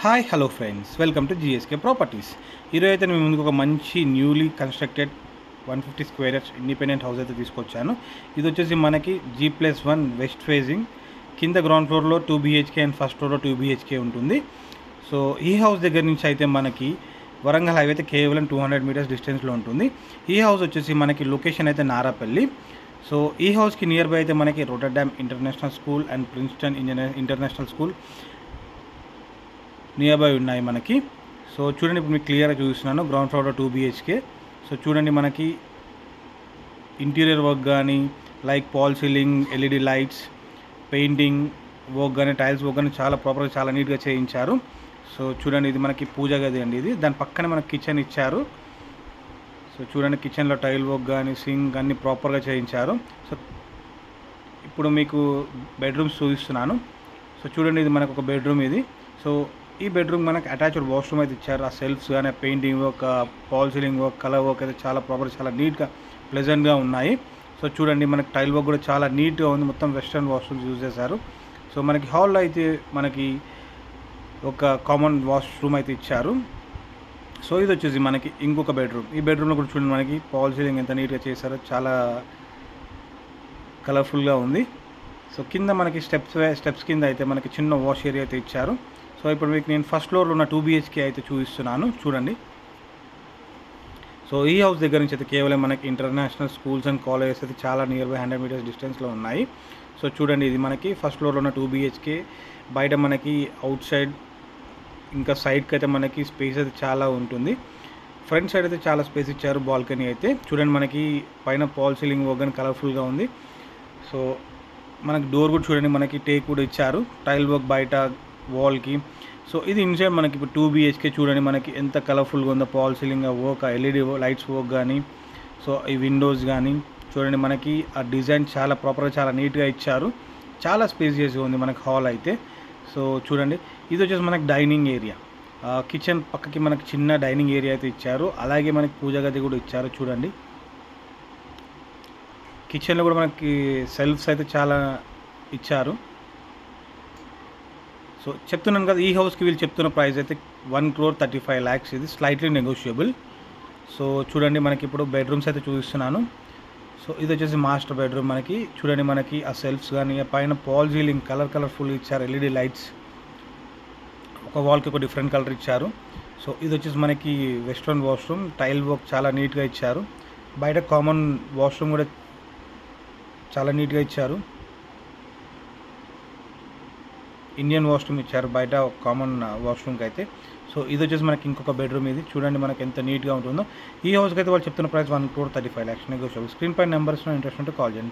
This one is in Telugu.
Hi hello friends, welcome to GSK properties. ఈరోజు అయితే నేను ముందుకు ఒక మంచి newly constructed 150 square yards independent house అయితే తీసుకొచ్చాను. ఇది వచ్చేసి మనకి G+1 వెస్ట్ ఫేజింగ్, కింద గ్రౌండ్ ఫ్లోర్లో 2 BHK అండ్ ఫస్ట్ ఫ్లోర్లో 2 BHK ఉంటుంది. సో ఈ హౌస్ దగ్గర నుంచి అయితే మనకి వరంగల్ హైవే అయితే కేవలం 200 మీటర్స్ డిస్టెన్స్లో ఉంటుంది. ఈ హౌస్ వచ్చేసి మనకి లొకేషన్ అయితే నారాపల్లి. సో ఈ హౌస్కి నియర్ బై అయితే మనకి Rotterdam international school and Princeton international school near by ఉన్నాయి మనకి. సో చూడండి, ఇప్పుడు మీకు క్లియర్గా చూపిస్తున్నాను. గ్రౌండ్ ఫ్లోర్లో 2 BHK. సో చూడండి, మనకి ఇంటీరియర్ వర్క్ కానీ, like fall ceiling, LED lights, painting work కానీ, టైల్స్ వర్క్ కానీ చాలా ప్రాపర్గా చాలా నీట్గా చేయించారు. సో చూడండి, ఇది మనకి పూజ గది అండి. ఇది దాని పక్కనే మనకి కిచెన్ ఇచ్చారు. సో చూడండి, కిచెన్లో టైల్ వర్క్ కానీ, సింక్ అన్నీ ప్రాపర్గా చేయించారు. సో ఇప్పుడు మీకు బెడ్రూమ్స్ చూపిస్తున్నాను. సో చూడండి, ఇది మనకు ఒక బెడ్రూమ్ ఇది. సో ఈ బెడ్రూమ్ మనకి అటాచ్డ్ వాష్రూమ్ అయితే ఇచ్చారు. ఆ సెల్ఫ్స్ కానీ, painting work, fall ceiling work, colour work అయితే చాలా ప్రాపర్, చాలా నీట్గా ప్లెజెంట్గా ఉన్నాయి. సో చూడండి, మనకి టైల్ వర్క్ కూడా చాలా నీట్గా ఉంది. మొత్తం వెస్ట్రన్ వాష్రూమ్స్ యూజ్ చేశారు. సో మనకి హాల్లో అయితే మనకి ఒక కామన్ వాష్రూమ్ అయితే ఇచ్చారు. సో ఇది వచ్చేసి మనకి ఇంకొక బెడ్రూమ్. ఈ బెడ్రూమ్లో కూడా చూడండి, మనకి పాల్ సీలింగ్ ఎంత నీట్గా చేశారో, చాలా కలర్ఫుల్గా ఉంది. సో కింద మనకి స్టెప్స్ కింద అయితే మనకి చిన్న వాష్ ఏరియా అయితే ఇచ్చారు. సో ఇప్పుడు మీకు నేను ఫస్ట్ ఫ్లోర్లో ఉన్న 2 BHK అయితే చూపిస్తున్నాను, చూడండి. సో ఈ హౌస్ దగ్గర నుంచి అయితే కేవలం మనకి ఇంటర్నేషనల్ స్కూల్స్ అండ్ కాలేజెస్ అయితే చాలా నియర్ బై 100 మీటర్స్ డిస్టెన్స్లో ఉన్నాయి. సో చూడండి, ఇది మనకి ఫస్ట్ ఫ్లోర్లో ఉన్న 2 BHK. బయట మనకి అవుట్ సైడ్ ఇంకా సైడ్కి అయితే మనకి స్పేస్ అయితే చాలా ఉంటుంది. ఫ్రంట్ సైడ్ అయితే చాలా స్పేస్ ఇచ్చారు. బాల్కనీ అయితే చూడండి, మనకి పైన పాల్ సీలింగ్ వర్క్ కానీ కలర్ఫుల్గా ఉంది. సో మనకి డోర్ కూడా చూడండి, మనకి టేక్ కూడా ఇచ్చారు, టైల్ వర్క్ బయట వాల్కి. సో ఇది ఇన్సైడ్ మనకి ఇప్పుడు 2 BHK. చూడండి, మనకి ఎంత కలర్ఫుల్గా ఉందో fall ceiling work, LED lights work కానీ, సో ఈ విండోస్ కానీ చూడండి, మనకి ఆ డిజైన్ చాలా ప్రాపర్గా చాలా నీట్గా ఇచ్చారు. చాలా స్పేసియస్గా ఉంది మనకి హాల్ అయితే. సో చూడండి, ఇది వచ్చేసి మనకి డైనింగ్ ఏరియా. కిచెన్ పక్కకి మనకి చిన్న డైనింగ్ ఏరియా అయితే ఇచ్చారు. అలాగే మనకి పూజ గది కూడా ఇచ్చారు. చూడండి, కిచెన్లో కూడా మనకి సెల్ఫ్స్ అయితే చాలా ఇచ్చారు. సో చెప్తున్నాను కదా, ఈ హౌస్కి వీళ్ళు చెప్తున్న ప్రైస్ అయితే 1,35 lakhs. ఇది స్లైట్లీ నెగోషియబుల్. సో చూడండి, మనకి ఇప్పుడు బెడ్రూమ్స్ అయితే చూపిస్తున్నాను. సో ఇది వచ్చేసి మాస్టర్ బెడ్రూమ్. మనకి చూడండి, మనకి ఆ సెల్ఫ్స్ కానీ, పైన పాల్ సీలింగ్ కలర్ఫుల్ ఇచ్చారు. LED లైట్స్, ఒక వాల్కి ఒక డిఫరెంట్ కలర్ ఇచ్చారు. సో ఇది వచ్చేసి మనకి వెస్ట్రన్ వాష్రూమ్, టైల్ వర్క్ చాలా నీట్గా ఇచ్చారు. బయట కామన్ వాష్రూమ్ కూడా చాలా నీట్గా ఇచ్చారు. ఇండియన్ వాష్రూమ్ ఇచ్చారు బయట కామన్ వాష్రూమ్కి అయితే. సో ఇది వచ్చేసి మనకి ఇంకొక బెడ్రూమ్. ఇది చూడండి, మనకి ఎంత నీట్గా ఉంటుందో. ఈ హౌస్కి అయితే వాళ్ళు చెప్తున్న ప్రైస్ 1,35 lakhs నెగోషియబుల్. స్క్రీన్ పై నెంబర్స్లో ఇంట్రెస్ట్ ఉంటే కాల్ చేయండి.